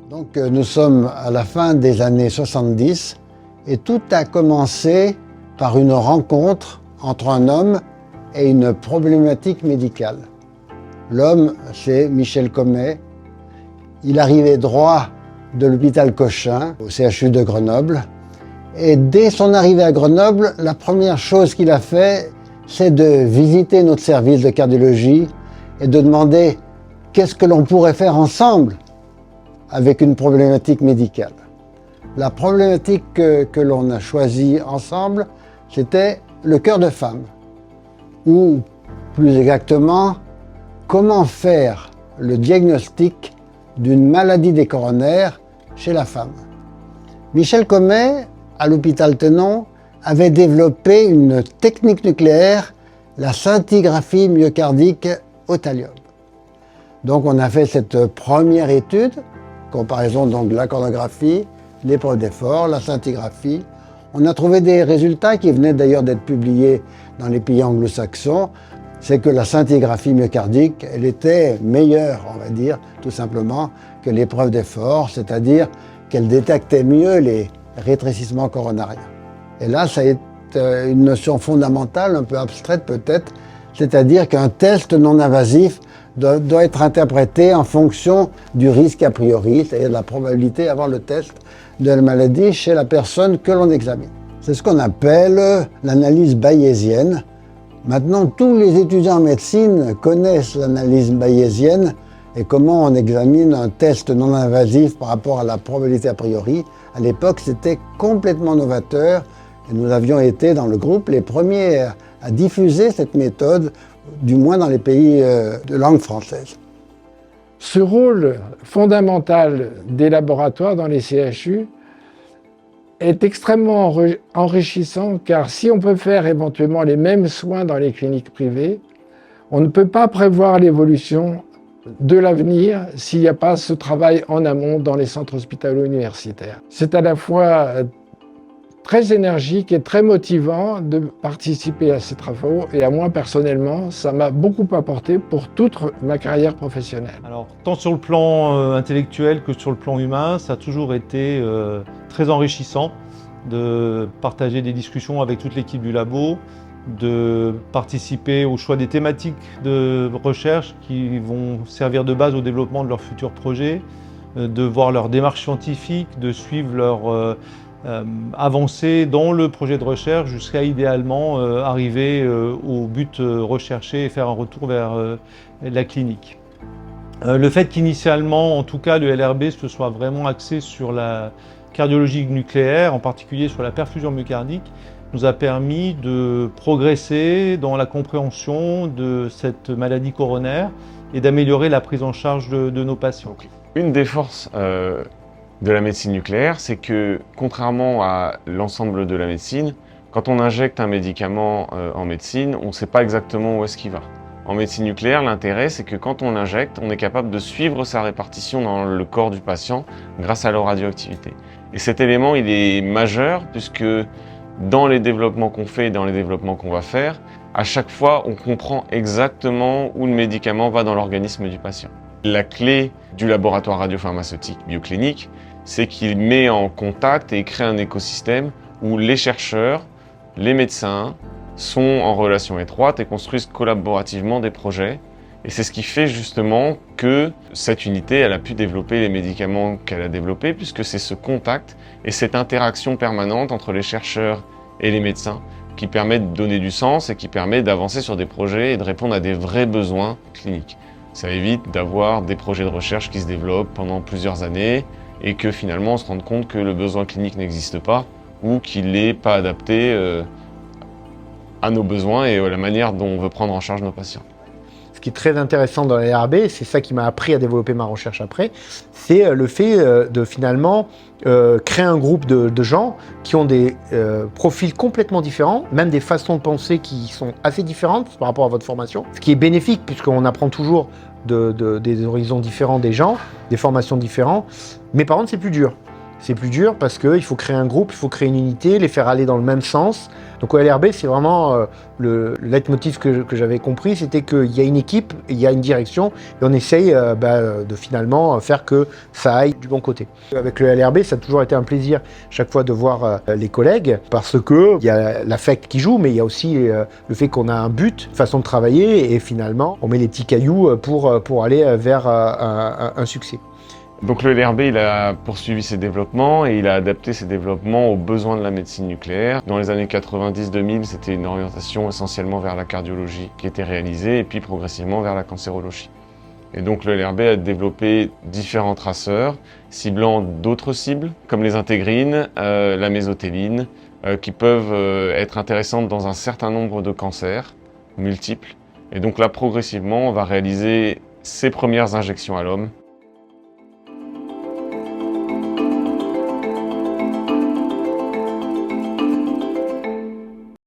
Donc nous sommes à la fin des années 70 et tout a commencé par une rencontre entre un homme et une problématique médicale. L'homme, c'est Michel Comet. Il arrivait droit de l'hôpital Cochin, au CHU de Grenoble. Et dès son arrivée à Grenoble, la première chose qu'il a fait, c'est de visiter notre service de cardiologie et de demander qu'est-ce que l'on pourrait faire ensemble avec une problématique médicale. La problématique que l'on a choisie ensemble, c'était le cœur de femme. Ou, plus exactement, comment faire le diagnostic d'une maladie des coronaires chez la femme. Michel Comet, à l'hôpital Tenon, avait développé une technique nucléaire, la scintigraphie myocardique au thallium. Donc on a fait cette première étude, comparaison donc de la coronographie, l'épreuve d'effort, la scintigraphie. On a trouvé des résultats qui venaient d'ailleurs d'être publiés dans les pays anglo-saxons. C'est que la scintigraphie myocardique, elle était meilleure, on va dire, tout simplement, que l'épreuve d'effort, c'est-à-dire qu'elle détectait mieux les rétrécissements coronariens. Et là, ça est une notion fondamentale, un peu abstraite peut-être, c'est-à-dire qu'un test non invasif doit être interprété en fonction du risque a priori, c'est-à-dire de la probabilité d'avoir le test de la maladie chez la personne que l'on examine. C'est ce qu'on appelle l'analyse bayésienne. Maintenant, tous les étudiants en médecine connaissent l'analyse bayésienne et comment on examine un test non invasif par rapport à la probabilité a priori. À l'époque, c'était complètement novateur et nous avions été dans le groupe les premiers à diffuser cette méthode, du moins dans les pays de langue française. Ce rôle fondamental des laboratoires dans les CHU est extrêmement enrichissant, car si on peut faire éventuellement les mêmes soins dans les cliniques privées, on ne peut pas prévoir l'évolution de l'avenir s'il n'y a pas ce travail en amont dans les centres hospitalo-universitaires. C'est à la fois très énergique et très motivant de participer à ces travaux, et à moi personnellement, ça m'a beaucoup apporté pour toute ma carrière professionnelle. Alors, tant sur le plan intellectuel que sur le plan humain, ça a toujours été très enrichissant de partager des discussions avec toute l'équipe du labo, de participer au choix des thématiques de recherche qui vont servir de base au développement de leurs futurs projets, de voir leur démarche scientifique, de suivre leur avancée dans le projet de recherche jusqu'à idéalement arriver au but recherché et faire un retour vers la clinique. Le fait qu'initialement, en tout cas, le LRB se soit vraiment axé sur la cardiologie nucléaire, en particulier sur la perfusion myocardique, nous a permis de progresser dans la compréhension de cette maladie coronaire et d'améliorer la prise en charge de nos patients. Une des forces de la médecine nucléaire, c'est que, contrairement à l'ensemble de la médecine, quand on injecte un médicament en médecine, on ne sait pas exactement où est-ce qu'il va. En médecine nucléaire, l'intérêt, c'est que quand on l'injecte, on est capable de suivre sa répartition dans le corps du patient grâce à leur radioactivité. Et cet élément, il est majeur puisque dans les développements qu'on fait et dans les développements qu'on va faire, à chaque fois, on comprend exactement où le médicament va dans l'organisme du patient. La clé du laboratoire radiopharmaceutique bioclinique, c'est qu'il met en contact et crée un écosystème où les chercheurs, les médecins sont en relation étroite et construisent collaborativement des projets. Et c'est ce qui fait justement que cette unité, elle a pu développer les médicaments qu'elle a développés, puisque c'est ce contact et cette interaction permanente entre les chercheurs et les médecins qui permet de donner du sens et qui permet d'avancer sur des projets et de répondre à des vrais besoins cliniques. Ça évite d'avoir des projets de recherche qui se développent pendant plusieurs années et que finalement on se rende compte que le besoin clinique n'existe pas ou qu'il n'est pas adapté à nos besoins et à la manière dont on veut prendre en charge nos patients. Ce qui est très intéressant dans la RB, c'est ça qui m'a appris à développer ma recherche après, c'est le fait de finalement créer un groupe de gens qui ont des profils complètement différents, même des façons de penser qui sont assez différentes par rapport à votre formation, ce qui est bénéfique puisqu'on apprend toujours des horizons différents des gens, des formations différentes, mais par contre c'est plus dur. c'est plus dur parce qu'il faut créer un groupe, il faut créer une unité, les faire aller dans le même sens. Donc au LRB, c'est vraiment le leitmotiv que j'avais compris, c'était qu'il y a une équipe, il y a une direction, et on essaye de finalement faire que ça aille du bon côté. Avec le LRB, ça a toujours été un plaisir chaque fois de voir les collègues, parce que il y a l'affect qui joue, mais il y a aussi le fait qu'on a un but, une façon de travailler, et finalement, on met les petits cailloux pour aller vers un succès. Donc le LRB, il a poursuivi ses développements et il a adapté ses développements aux besoins de la médecine nucléaire. Dans les années 90-2000, c'était une orientation essentiellement vers la cardiologie qui était réalisée et puis progressivement vers la cancérologie. Et donc le LRB a développé différents traceurs ciblant d'autres cibles comme les intégrines, la mésotéline, qui peuvent être intéressantes dans un certain nombre de cancers multiples. Et donc là, progressivement, on va réaliser ses premières injections à l'homme